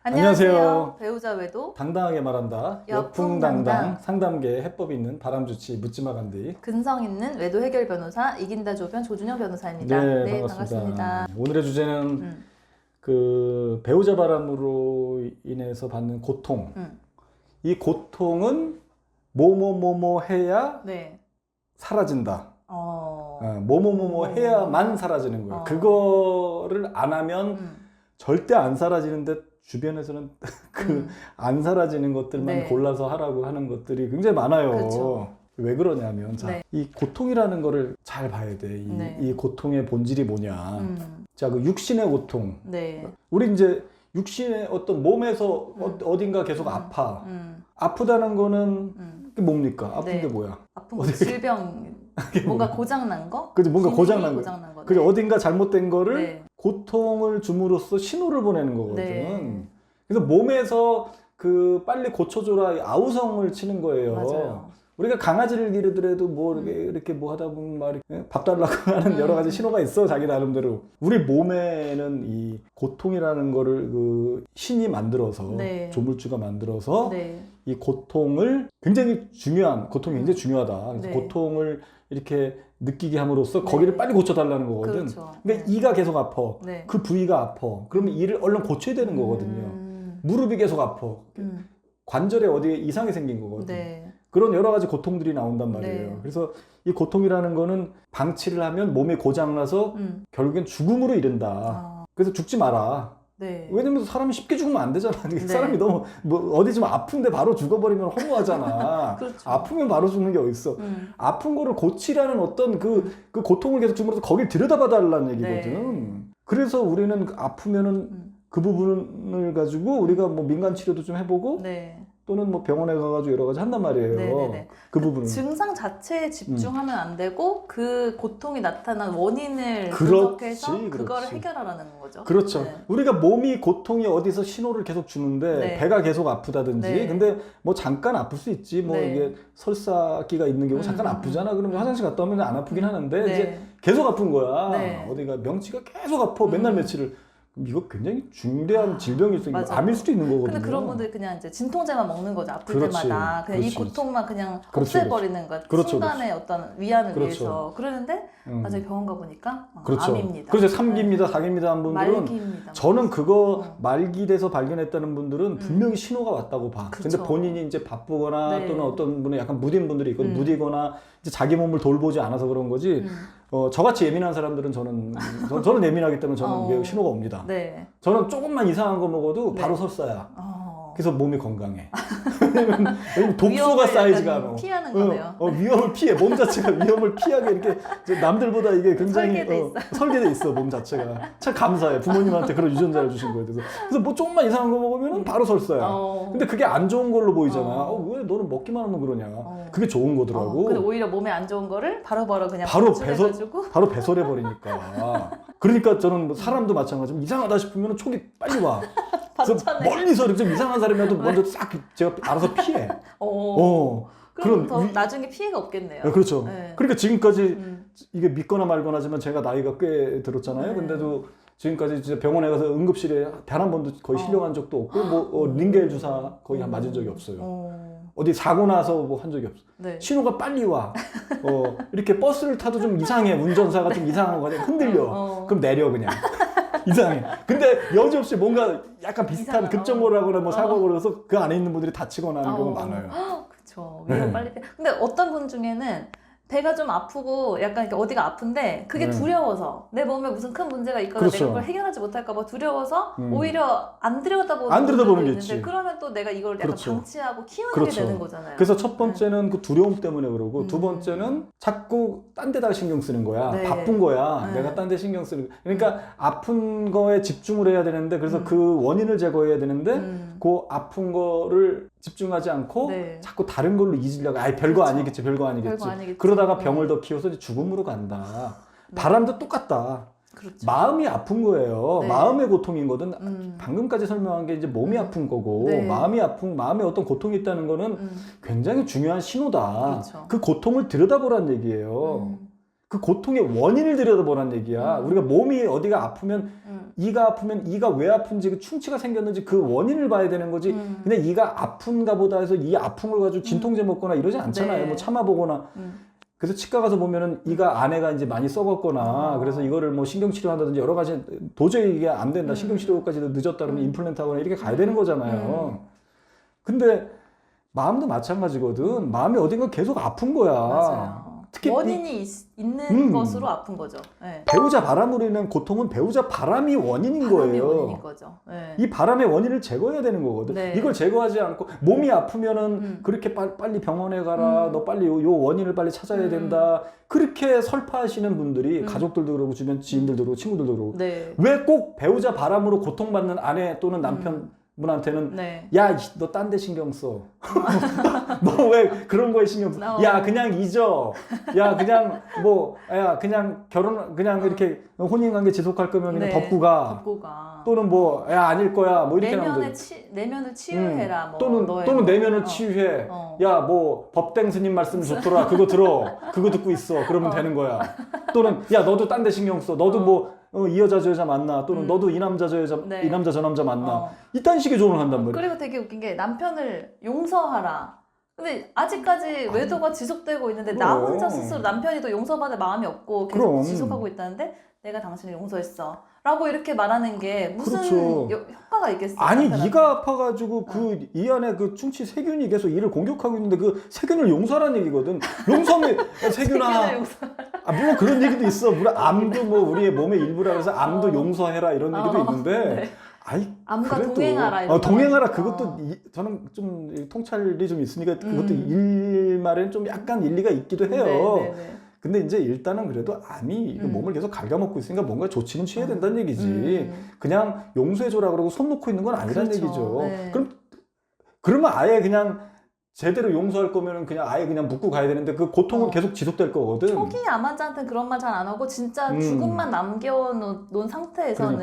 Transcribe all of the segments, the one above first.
안녕하세요. 배우자 외도 당당하게 말한다. 여풍당당 상담계에 해법이 있는 바람주치 묻지마 간디. 근성 있는 외도 해결 변호사 이긴다 조변 조준영 변호사입니다. 네, 반갑습니다. 오늘의 주제는 그 배우자 바람으로 인해서 받는 고통. 이 고통은 뭐뭐뭐뭐 해야 네. 사라진다. 뭐뭐뭐뭐 해야만 사라지는 거예요. 그거를 안 하면 절대 안 사라지는데 주변에서는 그 안 사라지는 것들만 네. 골라서 하라고 하는 것들이 굉장히 많아요. 그쵸. 왜 그러냐면 네. 이 고통이라는 거를 잘 봐야 돼. 이 고통의 본질이 뭐냐. 자, 그 육신의 고통. 네. 우리 이제 육신의 어떤 몸에서 어딘가 계속 아파. 아프다는 거는 그게 뭡니까? 아픈 네. 게 뭐야? 아픈 거 질병 뭔가 고장 난 거? 그죠, 뭔가 고장난 거. 고장 난 거. 그죠, 네. 어딘가 잘못된 거를 네. 고통을 줌으로써 신호를 보내는 거거든. 네. 그래서 몸에서 그 빨리 고쳐줘라 아우성을 치는 거예요. 맞아요. 우리가 강아지를 기르더라도 뭐 이렇게 뭐 하다 보면 막 이렇게 밥 달라고 하는 여러 가지 신호가 있어, 자기 나름대로. 우리 몸에는 이 고통이라는 거를 그 신이 만들어서, 네. 조물주가 만들어서 네. 이 고통을 굉장히 중요한, 고통이 굉장히 중요하다. 그래서 네. 고통을 이렇게 느끼게 함으로써 네. 거기를 빨리 고쳐달라는 거거든. 그렇죠. 그러니까 네. 이가 계속 아파. 네. 그 부위가 아파. 그러면 이를 얼른 고쳐야 되는 거거든요. 무릎이 계속 아파. 관절에 어디에 이상이 생긴 거거든요. 네. 그런 여러 가지 고통들이 나온단 말이에요. 네. 그래서 이 고통이라는 거는 방치를 하면 몸이 고장나서 결국엔 죽음으로 이른다. 그래서 죽지 마라. 네. 왜냐면 사람이 쉽게 죽으면 안 되잖아. 네. 사람이 너무 뭐 어디 좀 아픈데 바로 죽어버리면 허무하잖아. 그렇죠. 아프면 바로 죽는 게 어딨어. 아픈 거를 고치라는 어떤 그 고통을 계속 주면서 거길 들여다봐 달라는 얘기거든. 네. 그래서 우리는 아프면은 그 부분을 가지고 우리가 뭐 민간 치료도 좀 해보고 네. 또는 뭐 병원에 가가지고 여러 가지 한단 말이에요. 네네네. 그 부분은. 증상 자체에 집중하면 안 되고 그 고통이 나타난 원인을 그렇지, 분석해서 그거를 그렇지. 해결하라는 거죠. 그렇죠. 네. 우리가 몸이 고통이 어디서 신호를 계속 주는데 네. 배가 계속 아프다든지 네. 근데 뭐 잠깐 아플 수 있지 뭐 네. 이게 설사기가 있는 경우 잠깐 아프잖아. 그러면 화장실 갔다 오면 안 아프긴 하는데 네. 이제 계속 아픈 거야. 네. 어디가 명치가 계속 아파 맨날 며칠을. 그럼 이거 굉장히 중대한 질병일 수 있는 맞아요. 암일 수도 있는 거거든요. 근데 그런 분들이 그냥 이제 진통제만 먹는 거죠. 아플 그렇지. 때마다 그냥 이 그렇지. 고통만 그냥 그렇지. 없애버리는 것. 그렇죠. 순간의 어떤 위안을 그렇죠. 위해서 그러는데 나중에 병원 가보니까 그렇죠. 암입니다. 그래서 3기입니다, 4기입니다 한 분들은 말기입니다. 저는 그거 말기돼서 발견했다는 분들은 분명히 신호가 왔다고 봐. 그렇죠. 근데 본인이 이제 바쁘거나 네. 또는 어떤 분은 약간 무딘 분들이 있거든. 무디거나 이제 자기 몸을 돌보지 않아서 그런 거지. 저같이 예민한 사람들은 저는 예민하기 때문에 저는 이게 신호가 옵니다. 네. 저는 조금만 이상한 거 먹어도 네. 바로 설사야. 그래서 몸이 건강해. 왜냐면 독소가 위험을 쌓이지가 약간 않아. 피하는 거네요. 위험을 피해. 몸 자체가 위험을 피하게 이렇게 이제 남들보다 이게 굉장히 설계돼 있어. 몸 자체가. 참 감사해. 부모님한테 그런 유전자를 주신 거에 대해서. 그래서 뭐 조금만 이상한 거 먹으면 바로 설사야. 근데 그게 안 좋은 걸로 보이잖아. 왜 너는 먹기만 하면 그러냐. 그게 좋은 거더라고. 근데 오히려 몸에 안 좋은 거를 바로바로 그냥 바로 배설해가지고 배설해 버리니까. 그러니까 저는 뭐 사람도 마찬가지로 이상하다 싶으면 촉이 빨리 와. 그래서 멀리서 이렇게 좀 이상한 사람이라도 먼저 싹 제가 알아서 피해. 그럼 더 나중에 피해가 없겠네요. 그렇죠. 네. 그러니까 지금까지 이게 믿거나 말거나지만 제가 나이가 꽤 들었잖아요. 네. 근데도 지금까지 진짜 병원에 가서 응급실에 단 한 번도 거의 실려간 적도 없고 뭐 링겔 주사 거의 맞은 적이 없어요. 어디 사고 나서 뭐 한 적이 없어. 네. 신호가 빨리 와. 이렇게 버스를 타도 좀 이상해. 운전사가 좀 이상한 거냐. 흔들려. 그럼 내려 그냥. 이상해. 근데 여지없이 뭔가 약간 비슷한 급정거를 하거나 뭐 사고를 해서 그 안에 있는 분들이 다치거나 하는 경우가 많아요. 그렇죠. 위험 빨리. 근데 어떤 분 중에는 배가 좀 아프고 약간 이렇게 어디가 아픈데 그게 두려워서 내 몸에 무슨 큰 문제가 있거나 그렇죠. 내가 그걸 해결하지 못할까 봐 두려워서 오히려 안 들여다보는 안 들여다보는 게 있는데 있지. 그러면 또 내가 이걸 약간 그렇죠. 방치하고 키우는 그렇죠. 게 되는 거잖아요. 그래서 첫 번째는 그 두려움 때문에 그러고 두 번째는 자꾸 딴 데다가 신경 쓰는 거야. 네. 바쁜 거야. 네. 내가 딴 데 신경 쓰는 거야. 그러니까 아픈 거에 집중을 해야 되는데 그래서 그 원인을 제거해야 되는데 그 아픈 거를 집중하지 않고 네. 자꾸 다른 걸로 잊으려고 별거 그렇죠. 아니겠지 별거 아니겠지. 별거 아니겠지. 그러다가 병을 더 키워서 이제 죽음으로 간다. 바람도 똑같다. 그렇죠. 마음이 아픈 거예요. 네. 마음의 고통인 거든 방금까지 설명한 게 이제 몸이 아픈 거고 네. 마음이 아픈 마음에 어떤 고통이 있다는 거는 굉장히 중요한 신호다. 그렇죠. 그 고통을 들여다보란 얘기예요. 그 고통의 원인을 들여다보란 얘기야. 우리가 몸이 어디가 아프면 이가 아프면 이가 왜 아픈지 그 충치가 생겼는지 그 원인을 봐야 되는 거지. 그냥 이가 아픈가 보다 해서 이 아픔을 가지고 진통제 먹거나 이러지 않잖아요. 네. 뭐 참아보거나. 그래서 치과 가서 보면은 이가 안에가 이제 많이 썩었거나 그래서 이거를 뭐 신경치료한다든지 여러 가지 도저히 이게 안 된다. 신경치료까지도 늦었다 그러면 임플란트 하거나 이렇게 가야 되는 거잖아요. 근데 마음도 마찬가지거든. 마음이 어딘가 계속 아픈 거야. 맞아요. 특히 원인이 있는 것으로 아픈 거죠. 네. 배우자 바람으로 인한 고통은 배우자 바람이 원인인 바람이 거예요. 원인인 거죠. 네. 이 바람의 원인을 제거해야 되는 거거든. 네. 이걸 제거하지 않고 몸이 아프면은 그렇게 빨리 병원에 가라. 너 빨리 요 원인을 빨리 찾아야 된다. 그렇게 설파하시는 분들이 가족들도 그러고 주변 지인들도 그러고 친구들도 그러고 네. 왜 꼭 배우자 바람으로 고통받는 아내 또는 남편 분한테는 네. 야, 너 딴 데 신경 써. 너 왜 그런 거에 신경 써? 야, 그냥 잊어. 야, 그냥 뭐, 야, 그냥 결혼, 그냥 이렇게 혼인관계 지속할 거면 그냥 네. 덮고 가. 덮고 가. 또는 뭐, 야, 아닐 거야. 뭐 이렇게 하면 돼. 내면을 치유해라. 뭐 또는 내면을 치유해. 야, 뭐 법댕 스님 말씀 좋더라. 그거 들어. 그거 듣고 있어. 그러면 되는 거야. 또는 야, 너도 딴 데 신경 써. 너도 뭐 이 여자 저 여자 만나. 또는 너도 이 남자 저 여자 네. 이 남자 저 남자 만나. 이딴 식의 조언을 한단 말이야. 그리고 되게 웃긴 게 남편을 용서하라. 근데 아직까지 외도가 지속되고 있는데 나 혼자 스스로 남편이 또 용서받을 마음이 없고 계속 그럼. 지속하고 있다는데 내가 당신을 용서했어 라고 이렇게 말하는 게 무슨 그렇죠. 효과가 있겠어요? 아니 남편한테. 이가 아파가지고 그 이 안에 그 충치 세균이 계속 이를 공격하고 있는데 그 세균을 용서하라는 얘기거든. 용서하면 세균아. 세균을 용서. 물론 그런 얘기도 있어. 물론 암도 뭐 우리의 몸의 일부라 그래서 암도 용서해라 이런 얘기도 있는데. 네. 아이 암과 그래도 동행하라 이런 동행하라 거. 그것도 저는 좀 통찰이 좀 있으니까 그것도 일말에는 좀 약간 일리가 있기도 해요. 네, 네, 네. 근데 이제 일단은 그래도 암이 몸을 계속 갉아먹고 있으니까 뭔가 조치는 취해야 된다는 얘기지. 그냥 용서해줘라 그러고 손 놓고 있는 건 아니라는 그렇죠. 얘기죠. 네. 그러면 아예 그냥 제대로 용서할 거면은 그냥 아예 그냥 묻고 가야 되는데 그 고통은 계속 지속될 거거든. 초기 암 환자한테는 그런 말 잘 안 하고 진짜 죽음만 남겨놓은 상태에서는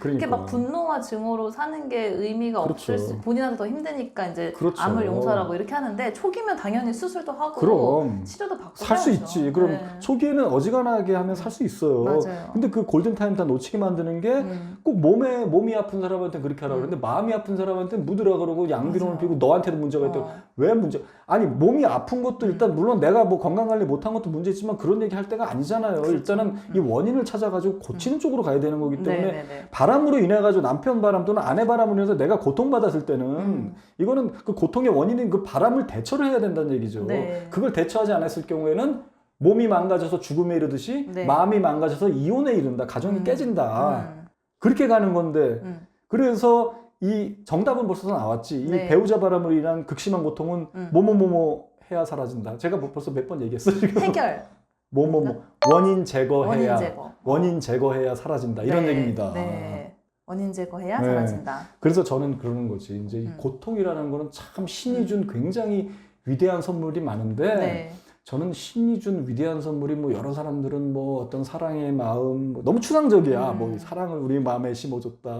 그러니까. 이렇게 막 분노와 증오로 사는 게 의미가 그렇죠. 없을 수 본인한테 더 힘드니까 이제 그렇죠. 암을 용서하라고 이렇게 하는데 초기면 당연히 수술도 하고 그럼 치료도 받고 살 수 해야죠. 있지. 그럼 네. 초기에는 어지간하게 하면 살 수 있어요. 맞아요. 근데 그 골든타임 다 놓치게 만드는 게 꼭 몸이 아픈 사람한테 그렇게 하라고 그러는데 마음이 아픈 사람한테 묻으라 그러고 양비론을 피우고 너한테도 문제가 있다고. 왜 문제? 아니 몸이 아픈 것도 일단 물론 내가 뭐 건강관리 못한 것도 문제지만 그런 얘기 할 때가 아니잖아요. 그렇죠. 일단은 이 원인을 찾아가지고 고치는 쪽으로 가야 되는 거기 때문에 네네네. 바람으로 인해 가지고 남편 바람 또는 아내 바람으로 인해서 내가 고통받았을 때는 이거는 그 고통의 원인인 그 바람을 대처를 해야 된다는 얘기죠. 네. 그걸 대처하지 않았을 경우에는 몸이 망가져서 죽음에 이르듯이 네. 마음이 망가져서 이혼에 이른다. 가정이 깨진다. 그렇게 가는 건데 그래서 이 정답은 벌써 나왔지. 네. 이 배우자 바람으로 인한 극심한 고통은 뭐뭐뭐뭐 해야 사라진다. 제가 벌써 몇 번 얘기했어 지금. 해결. 뭐뭐뭐 원인 제거해야 원인 제거. 제거해야 사라진다. 이런 네. 얘기입니다. 네. 원인 제거해야 네. 사라진다. 그래서 저는 그러는 거지. 이제 이 고통이라는 거는 참 신이 준 굉장히 위대한 선물이 많은데 네. 저는 신이 준 위대한 선물이 뭐 여러 사람들은 뭐 어떤 사랑의 마음 뭐 너무 추상적이야. 뭐 사랑을 우리 마음에 심어줬다.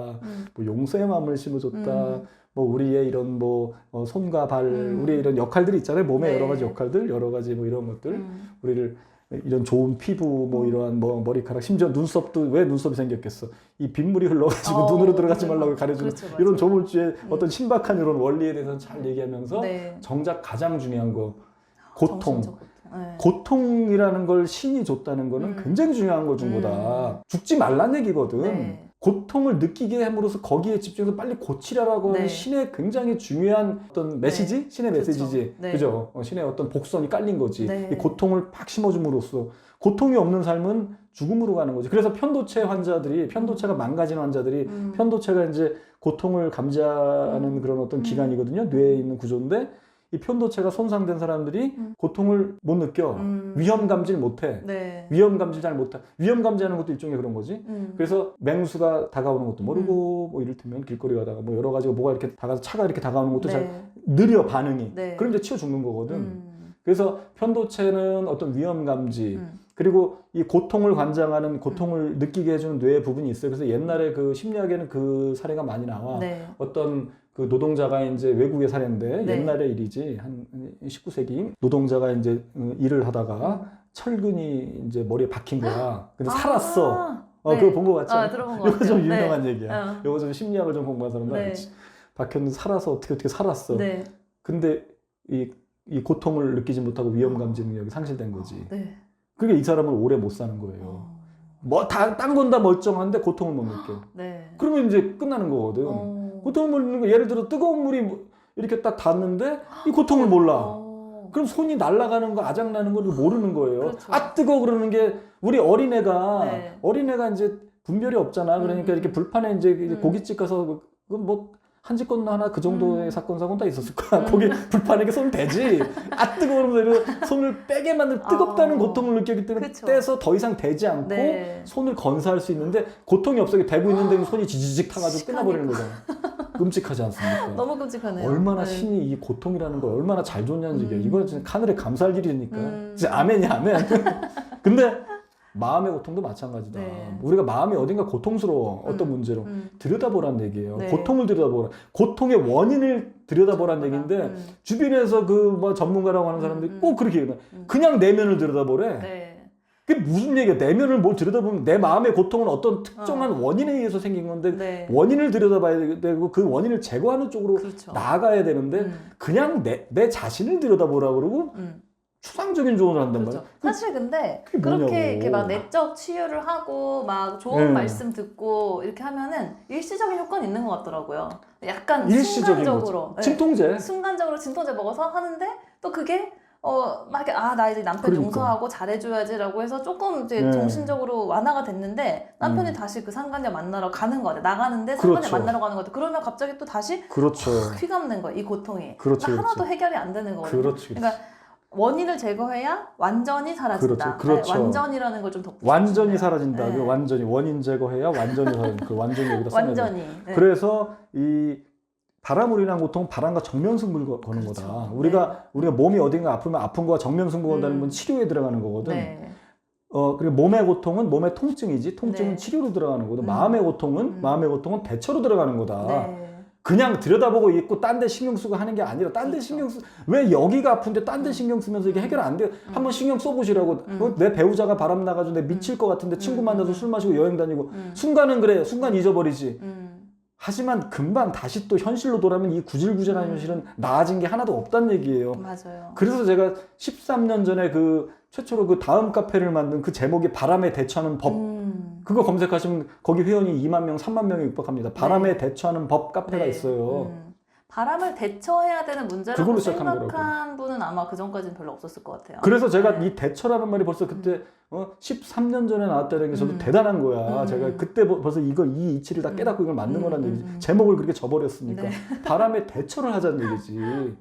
뭐 용서의 마음을 심어줬다. 뭐 우리의 이런 뭐 손과 발, 우리의 이런 역할들이 있잖아요. 몸의 네. 여러 가지 역할들, 여러 가지 뭐 이런 것들, 우리를 이런 좋은 피부, 뭐 이러한 뭐 머리카락, 심지어 눈썹도 왜 눈썹이 생겼겠어? 이 빗물이 흘러가지고 눈으로 들어가지 말라고 가려주는 그렇죠, 이런 맞아요. 조물주의 어떤 신박한 이런 원리에 대해서 잘 얘기하면서 네. 정작 가장 중요한 거 고통. 정신적 고통. 네. 고통이라는 걸 신이 줬다는 거는 굉장히 중요한 거 준 거다. 죽지 말란 얘기거든. 네. 고통을 느끼게 함으로써 거기에 집중해서 빨리 고치라라고 하는 네. 신의 굉장히 중요한 어떤 메시지? 신의 그렇죠. 메시지지. 네. 그죠? 신의 어떤 복선이 깔린 거지. 네. 이 고통을 팍 심어줌으로써 고통이 없는 삶은 죽음으로 가는 거지. 그래서 편도체 환자들이, 편도체가 망가진 환자들이, 편도체가 이제 고통을 감지하는 그런 어떤 기관이거든요. 뇌에 있는 구조인데, 이 편도체가 손상된 사람들이 고통을 못 느껴. 위험 감지를 못 해. 네. 위험 감지 잘 못해. 위험 감지하는 것도 일종의 그런 거지. 그래서 맹수가 다가오는 것도 모르고, 뭐 이를테면 길거리 가다가 뭐 여러 가지가 뭐가 이렇게 다가서 차가 이렇게 다가오는 것도 네. 잘 느려 반응이. 네. 그럼 이제 치워 죽는 거거든. 그래서 편도체는 어떤 위험 감지, 그리고 이 고통을 관장하는 고통을 느끼게 해주는 뇌의 부분이 있어요. 그래서 옛날에 그 심리학에는 그 사례가 많이 나와. 네. 어떤 그 노동자가 이제 외국의 사례인데 네. 옛날의 일이지 한 19세기 노동자가 이제 일을 하다가 철근이 이제 머리에 박힌 거야. 근데 살았어. 네. 그거 본 거 같죠? 들어본 거 같아요. 이거 좀 네. 유명한 얘기야. 이거 좀 심리학을 좀 공부한 사람들 네. 알지. 박현는 살아서 어떻게 살았어. 네. 근데 이 고통을 느끼지 못하고 위험감지 능력이 상실된 거지. 네. 그게 이 사람을 오래 못 사는 거예요. 뭐 딴 건 다 멀쩡한데 고통을 못 느껴. 네. 그러면 이제 끝나는 거거든. 고통을 못 느끼는 거 예를 들어 뜨거운 물이 이렇게 딱 닿는데 이 고통을 몰라. 그럼 손이 날아가는 거 아작나는 걸 모르는 거예요. 그렇죠. 아 뜨거 그러는 게 우리 어린애가 네. 이제 분별이 없잖아. 그러니까 이렇게 불판에 이제 고깃집 가서 뭐 한집 건너 하나 그 정도의 사건 사고는 다 있었을 거야. 거기 불판에 손 대지. 아 뜨거워 그러면서 손을 빼게 만든 뜨겁다는 고통을 느끼기 때문에 그쵸. 떼서 더 이상 대지 않고 네. 손을 건사할 수 있는데 고통이 없어. 대고 있는데 손이 지지직 타가지고 끝나버리는 거잖아. 끔찍하지 않습니까? 너무 끔찍하네요. 얼마나 네. 신이 이 고통이라는 걸 얼마나 잘 줬냐는 얘기야. 이거 진짜 하늘에 감사할 일이니까. 진짜 아멘이 아멘. 근데 마음의 고통도 마찬가지다. 네. 우리가 마음이 어딘가 고통스러워. 어떤 문제로. 들여다보라는 얘기예요. 네. 고통을 들여다보라. 고통의 원인을 들여다보라는 얘기인데 주변에서 그 뭐 전문가라고 하는 사람들이 꼭 그렇게 얘기해. 그냥 내면을 들여다보래. 네. 그게 무슨 얘기야? 내면을 뭘 들여다보면 내 마음의 고통은 어떤 특정한 원인에 의해서 생긴 건데 네. 원인을 들여다봐야 되고 그 원인을 제거하는 쪽으로 그렇죠. 나아가야 되는데 그냥 내 자신을 들여다보라 그러고 추상적인 조언을 한단 그렇죠. 말이야. 사실 근데 그게 그렇게 뭐냐고. 이렇게 막 내적 치유를 하고 막 좋은 네. 말씀 듣고 이렇게 하면은 일시적인 효과는 있는 것 같더라고요. 약간 일시적인 순간적으로 거지. 진통제. 순간적으로 진통제 먹어서 하는데 또 그게 막 이렇게 나 이제 남편 그러니까. 용서하고 잘해줘야지라고 해서 조금 이제 네. 정신적으로 완화가 됐는데 남편이 다시 그 상간녀 만나러 가는 거 같아. 나가는데 상간녀 그렇죠. 만나러 가는 거 같아. 그러면 갑자기 또 다시 그렇죠. 휘감는 거야 이 고통이. 그렇죠, 그러니까 하나도 그렇죠. 해결이 안 되는 거거든요. 그렇지. 그러니까 원인을 제거해야 완전히 사라진다. 그렇죠. 완전이라는 걸 좀 덮고 완전히 싶네요. 사라진다. 네. 그 완전히 원인 제거해야 완전히 사라진다. 그 완전히 여기다 써야 돼. 완전히. 네. 그래서 이 바람으로 인한 고통은 바람과 정면승부를 거는 그렇죠. 거다. 우리가 몸이 어딘가 아프면 아픈 거와 정면승부 건다는 건 치료에 들어가는 거거든. 네. 그리고 몸의 고통은 몸의 통증이지. 통증은 네. 치료로 들어가는 거거든. 마음의 고통은 대처로 들어가는 거다. 네. 그냥 들여다보고 있고 딴 데 신경 쓰고 하는 게 아니라 딴 데 그렇죠. 신경 왜 여기가 아픈데 딴 데 신경 쓰면서 이게 해결 안 돼요. 한번 신경 써보시라고. 내 배우자가 바람 나가지고 내 미칠 것 같은데 친구 만나서 술 마시고 여행 다니고 순간은 그래. 순간 잊어버리지. 하지만 금방 다시 또 현실로 돌아오면 이 구질구질한 현실은 나아진 게 하나도 없다는 얘기예요. 맞아요. 그래서 제가 13년 전에 최초로 그 다음 카페를 만든 그 제목이 바람에 대처하는 법. 그거 검색하시면 거기 회원이 2만 명, 3만 명에 육박합니다. 바람에 대처하는 법 카페가 네. 있어요. 바람을 대처해야 되는 문제라고 그걸로 시작한 생각한 분은 아마 그 전까지는 별로 없었을 것 같아요. 그래서 제가 이 대처라는 말이 벌써 그때 13년 전에 나왔다는 게 저도 대단한 거야. 제가 그때 벌써 이 이치를 다 깨닫고 이걸 만든 거라는 얘기지. 제목을 그렇게 저버렸으니까. 네. 바람에 대처를 하자는 얘기지.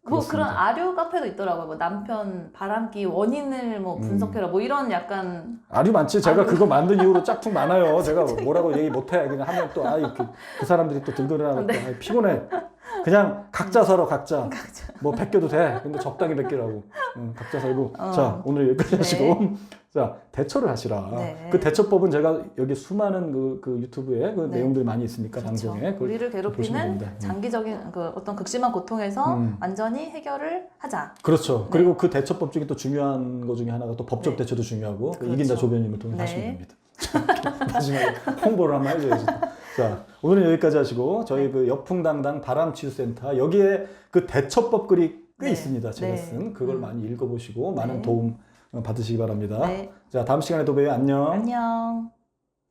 뭐 그렇습니다. 그런 아류 카페도 있더라고요. 뭐 남편 바람기 원인을 뭐 분석해라. 뭐 이런 약간 아주 많지. 제가 그거 만든 이후로 짝퉁 많아요. 제가 뭐라고 얘기 못해. 그냥 하면 또 그 사람들이 또 들고 일어나면 또 피곤해. 그냥 각자 살아 각자. 뭐 베껴도 돼. 근데 적당히 베끼라고. 각자 살고. 자 오늘 여기까지 하시고 자 대처를 하시라. 네. 그 대처법은 제가 여기 수많은 그 유튜브에 그 네. 내용들이 많이 있으니까 그렇죠. 방송에 그걸 우리를 보시면 괴롭히는 됩니다. 장기적인 그 어떤 극심한 고통에서 완전히 해결을 하자. 그렇죠. 네. 그리고 그 대처법 중에 또 중요한 거 중에 하나가 또 법적 네. 대처도 중요하고 그렇죠. 이긴다 조변님을 통해 네. 하시면 됩니다. 마지막에 홍보를 한번 해줘야지. 자, 오늘은 여기까지 하시고 저희 그 여풍당당 바람치유센터 여기에 그 대처법 글이 꽤 네. 있습니다. 제가 네. 쓴 그걸 많이 읽어보시고 많은 네. 도움 받으시기 바랍니다. 네. 자, 다음 시간에 또 봬요. 안녕. 안녕.